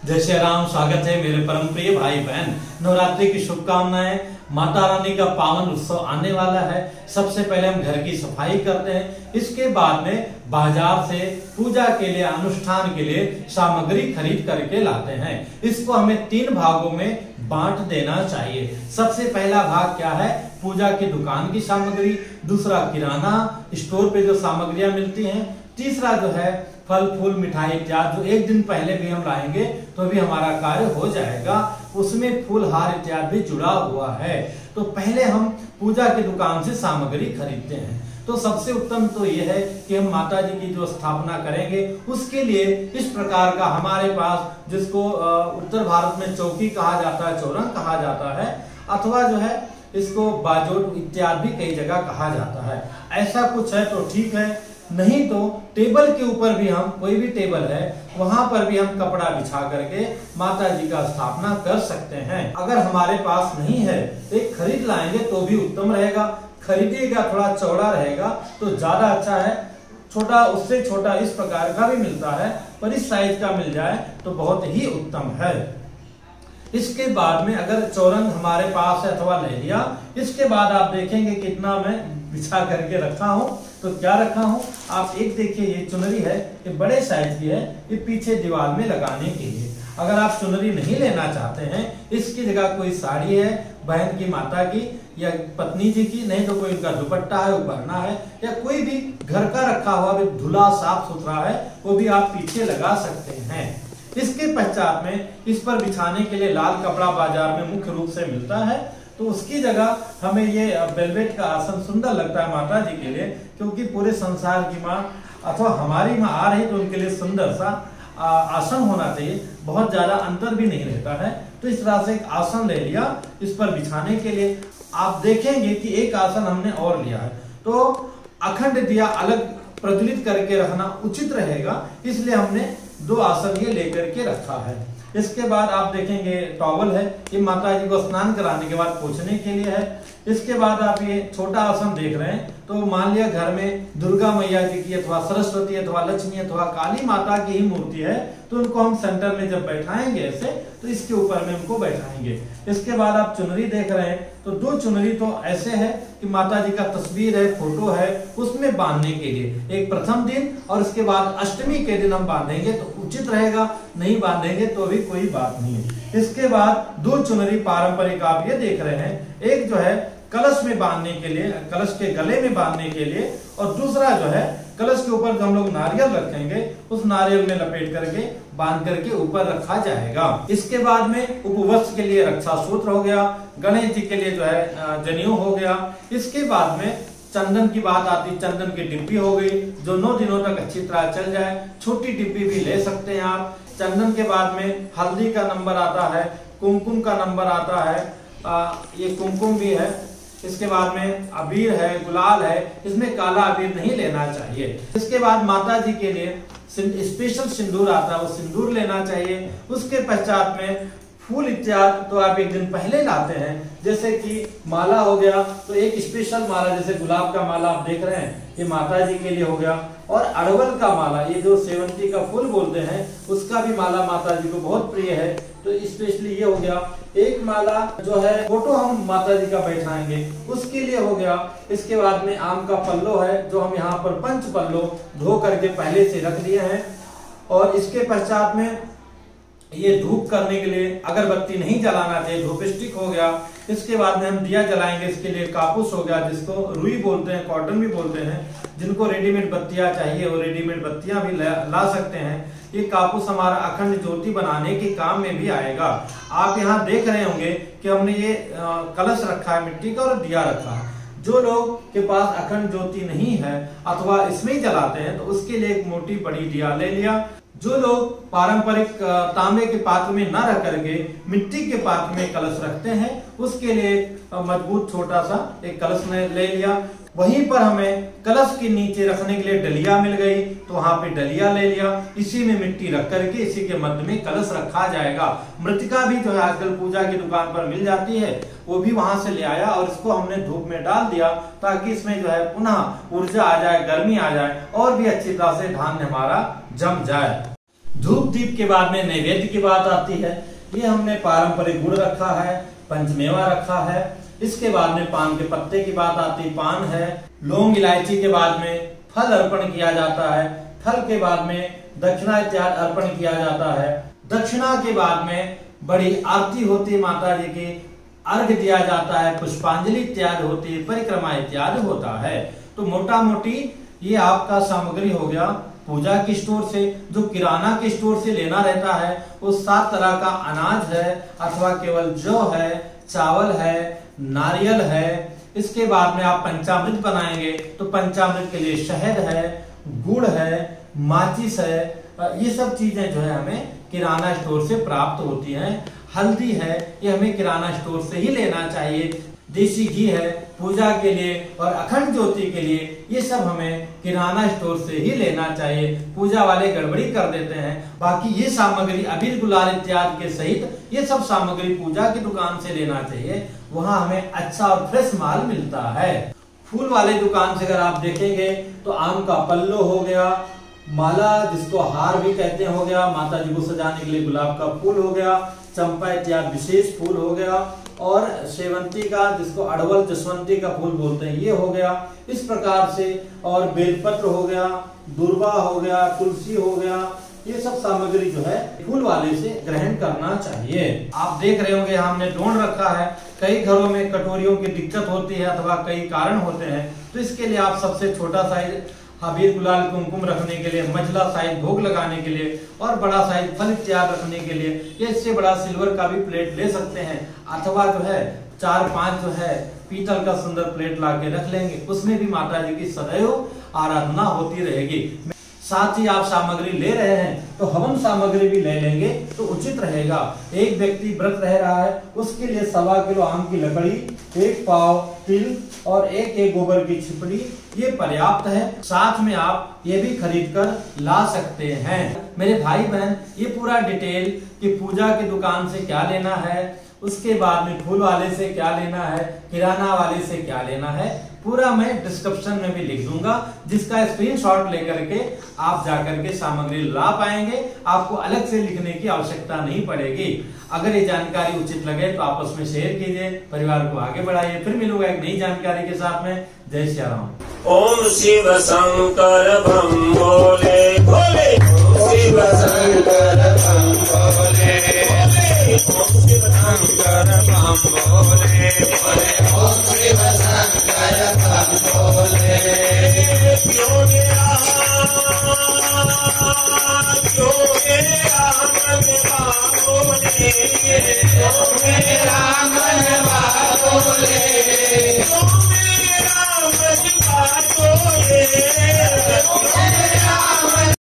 जय श्री राम। स्वागत है मेरे परम प्रिय भाई बहन। नवरात्रि की शुभकामनाएं। माता रानी का पावन उत्सव आने वाला है। सबसे पहले हम घर की सफाई करते हैं, इसके बाद में बाजार से पूजा के लिए, अनुष्ठान के लिए सामग्री खरीद करके लाते हैं। इसको हमें 3 भागों में बांट देना चाहिए। सबसे पहला भाग क्या है? पूजा की दुकान की सामग्री। दूसरा किराना स्टोर पे जो सामग्रियां मिलती हैं। तीसरा जो है फल फूल मिठाई इत्यादि, जो एक दिन पहले भी हम लाएंगे तो भी हमारा कार्य हो जाएगा। उसमें फूल हार इत्यादि भी जुड़ा हुआ है। तो पहले हम पूजा की दुकान से सामग्री खरीदते हैं। तो सबसे उत्तम तो यह है कि हम माता जी की जो स्थापना करेंगे उसके लिए इस प्रकार का हमारे पास, जिसको उत्तर भारत में चौकी कहा जाता है, चौरंग कहा जाता है, अथवा जो है इसको बाजोट इत्यादि भी कई जगह कहा जाता है। ऐसा कुछ है तो ठीक है, नहीं तो टेबल के ऊपर भी हम, कोई भी टेबल है वहां पर भी हम कपड़ा बिछा करके माता जी का स्थापना कर सकते हैं। अगर हमारे पास नहीं है तो एक खरीद लाएंगे तो भी उत्तम रहेगा। खरीदिएगा थोड़ा चौड़ा रहेगा तो ज्यादा अच्छा है। छोटा, उससे छोटा इस प्रकार का भी मिलता है, पर इस साइज का मिल जाए तो बहुत ही उत्तम है। इसके बाद में अगर चौरंग हमारे पास है अथवा ले लिया, इसके बाद आप देखेंगे कितना मैं बिछा करके रखा हूँ। तो क्या रखा हूँ आप एक देखिए, ये चुनरी है, ये बड़े साइज की है, ये पीछे दीवार में लगाने के लिए। अगर आप चुनरी नहीं लेना चाहते हैं, इसकी जगह कोई साड़ी है बहन की, माता की या पत्नी जी की, नहीं तो कोई उनका दुपट्टा है, उपरना है, या कोई भी घर का रखा हुआ भी धुला साफ सुथरा है, वो भी आप पीछे लगा सकते हैं। इसके पश्चात में इस पर बिछाने के लिए लाल कपड़ा बाजार में मुख्य रूप से मिलता है, तो उसकी जगह हमें ये वेलवेट का आसन सुंदर लगता है माता जी के लिए, क्योंकि पूरे संसार की माँ अथवा हमारी माँ आ रही तो उनके लिए सुंदर सा आसन होना चाहिए। बहुत ज्यादा अंतर भी नहीं रहता है, तो इस तरह से एक आसन ले लिया इस पर बिछाने के लिए। आप देखेंगे कि एक आसन हमने और लिया है, तो अखंड दिया अलग प्रज्वलित करके रखना उचित रहेगा, इसलिए हमने 2 आसन ये लेकर के रखा है। इसके बाद आप देखेंगे टॉवल है, ये माता जी को स्नान कराने के बाद पोंछने के लिए है। इसके बाद आप ये छोटा आसन देख रहे हैं, तो मान लिया घर में दुर्गा मैया जी की अथवा सरस्वती अथवा लक्ष्मी अथवा काली माता की ही मूर्ति है, तो उनको हम सेंटर में जब बैठाएंगे ऐसे, तो इसके ऊपर में उनको बैठाएंगे। इसके बाद आप चुनरी देख रहे हैं, तो 2 चुनरी तो ऐसे है कि माता जी का तस्वीर है, फोटो है, उसमें बांधने के लिए एक प्रथम दिन और उसके बाद अष्टमी के दिन हम बांधेंगे तो उचित रहेगा। नहीं बांधेंगे तो भी कोई बात नहीं है। इसके बाद 2 चुनरी पारंपरिक आप ये देख रहे हैं, एक जो है कलश में बांधने के लिए, कलश के गले में बांधने के लिए, और दूसरा जो है कलश के ऊपर जो हम लोग नारियल रखेंगे उस नारियल में लपेट करके बांध करके ऊपर रखा जाएगा। इसके बाद में उपवस्त्र के लिए रक्षा सूत्र हो गया, गणेश जी के लिए जो है जनेऊ हो गया। इसके बाद में चंदन की बात आती, चंदन की डिब्बी हो गई जो 9 दिनों तक अच्छी तरह चल जाए। छोटी डिब्बी भी ले सकते हैं आप। चंदन के बाद में हल्दी का नंबर आता है, कुमकुम का नंबर आता है, ये कुमकुम भी है। इसके बाद में अबीर है, गुलाल है, इसमें काला अबीर नहीं लेना चाहिए। इसके बाद माता जी के लिए स्पेशल सिंदूर आता है, वो सिंदूर लेना चाहिए। उसके पश्चात में फूल इत्यादि तो आप एक दिन पहले लाते हैं, जैसे कि माला हो गया, तो एक स्पेशल माला, जैसे गुलाब का माला आप देख रहे हैं, ये माता जी के लिए हो गया। और अड़वल का माला, ये जो सेवंती का फूल बोलते हैं, उसका भी माला माता जी को बहुत प्रिय है, तो स्पेशली ये हो गया। एक माला जो है फोटो हम माता जी का बैठाएंगे, उसके लिए हो गया। इसके बाद में आम का पल्लो है, जो हम यहाँ पर 5 पल्लो धो करके पहले से रख दिए हैं। और इसके पश्चात में ये धूप करने के लिए अगरबत्ती नहीं जलाना चाहिए, धूप स्टिक हो गया। इसके बाद में हम दिया जलाएंगे, इसके लिए कापूस हो गया, जिसको रुई बोलते हैं, कॉटन भी बोलते हैं। जिनको रेडीमेड बत्तियां चाहिए वो रेडीमेड बत्तियां भी ला सकते हैं। ये कापूस हमारा अखंड ज्योति बनाने के काम में भी आएगा। आप यहाँ देख रहे होंगे कि हमने ये कलश रखा है मिट्टी का और दिया रखा है। जो लोग के पास अखंड ज्योति नहीं है अथवा इसमें ही जलाते हैं, तो उसके लिए एक मोटी बड़ी दिया ले लिया। जो लोग पारंपरिक तांबे के पात्र में न रख करके मिट्टी के पात्र में कलश रखते हैं, उसके लिए मजबूत छोटा सा एक कलश में ले लिया। वहीं पर हमें कलश के नीचे रखने के लिए डलिया मिल गई, तो वहां पे डलिया ले लिया। इसी में मिट्टी रख करके इसी के मध्य में कलश रखा जाएगा। मृतिका भी जो है आजकल पूजा की दुकान पर मिल जाती है, वो भी वहां से ले आया और इसको हमने धूप में डाल दिया, ताकि इसमें जो है पुनः ऊर्जा आ जाए, गर्मी आ जाए और भी अच्छी तरह से धान्य हमारा जम जाए। धूप दीप के बाद में नैवेद्य की बात आती है। ये हमने पारंपरिक गुड़ रखा है, पंचमेवा रखा है। इसके बाद में पान के पत्ते की बात आती, पान है। लौंग इलायची के बाद में फल अर्पण किया जाता है। फल के बाद में दक्षिणा इत्यादि अर्पण किया जाता है। दक्षिणा के बाद में बड़ी आरती होती है माता जी की, अर्घ दिया जाता है, पुष्पांजलि इत्यादि होती है, परिक्रमा इत्यादि होता है। तो मोटा मोटी ये आपका सामग्री हो गया पूजा के स्टोर से। जो किराना के स्टोर से लेना रहता है वो 7 तरह का अनाज है, अथवा केवल जौ है, चावल है, नारियल है। इसके बाद में आप पंचामृत बनाएंगे तो पंचामृत के लिए शहद है, गुड़ है, माचिस है। ये सब चीजें जो है हमें किराना स्टोर से प्राप्त होती हैं। हल्दी है, ये हमें किराना स्टोर से ही लेना चाहिए। देसी घी है पूजा के लिए और अखंड ज्योति के लिए, ये सब हमें किराना स्टोर से ही लेना चाहिए। पूजा वाले गड़बड़ी कर देते हैं। बाकी ये सामग्री अबीर गुलाल इत्यादि के सहित ये सब सामग्री पूजा की दुकान से लेना चाहिए। वहां हमें अच्छा और फ्रेश माल मिलता है। फूल वाले दुकान से अगर आप देखेंगे तो आम का पल्लो हो गया, माला जिसको हार भी कहते हैं हो गया, माता जी को सजाने के लिए गुलाब का फूल हो गया, चंपा इत्यादि विशेष फूल हो गया, और सेवंती का जिसको अड़वल जसवंती का फूल बोलते हैं ये हो गया। इस प्रकार से और बेलपत्र हो गया, दुर्वा हो गया, तुलसी हो गया, ये सब सामग्री जो है फूल वाले से ग्रहण करना चाहिए। आप देख रहे होंगे हमने ढूंढ रखा है। कई घरों में कटोरियों की दिक्कत होती है अथवा कई कारण होते हैं, तो इसके लिए आप सबसे छोटा साइज अबीर गुलाल कुमकुम रखने के लिए, मझला साइज भोग लगाने के लिए और बड़ा साइज फल इत्यादि रखने के लिए या इससे बड़ा सिल्वर का भी प्लेट ले सकते हैं, अथवा जो है 4-5 जो है पीतल का सुंदर प्लेट ला के रख लेंगे। उसमें भी माता जी की सदैव आराधना होती रहेगी। साथ ही आप सामग्री ले रहे हैं तो हवन सामग्री भी ले लेंगे तो उचित रहेगा। एक व्यक्ति व्रत रह रहा है, उसके लिए 1.25 किलो आम की लकड़ी, 1 पाव तिल और 1 गोबर की छिपड़ी ये पर्याप्त है। साथ में आप ये भी खरीद कर ला सकते हैं। मेरे भाई बहन, ये पूरा डिटेल कि पूजा की दुकान से क्या लेना है, उसके बाद में फूल वाले से क्या लेना है, किराना वाले से क्या लेना है, पूरा मैं डिस्क्रिप्शन में भी लिख दूंगा, जिसका स्क्रीनशॉट लेकर के आप जाकर के सामग्री ला पाएंगे। आपको अलग से लिखने की आवश्यकता नहीं पड़ेगी। अगर ये जानकारी उचित लगे तो आपस में शेयर कीजिए, परिवार को आगे बढ़ाइए। फिर मिलूंगा एक नई जानकारी के साथ में। जय श्री राम। ओम शिव शंकर बम भोले भोले, शिव शंकर बम भोले भोले, ओम शिव शंकर बम भोले भोले, ओम शिव शंकर बम भोले। योगे राम भोले, योगे राम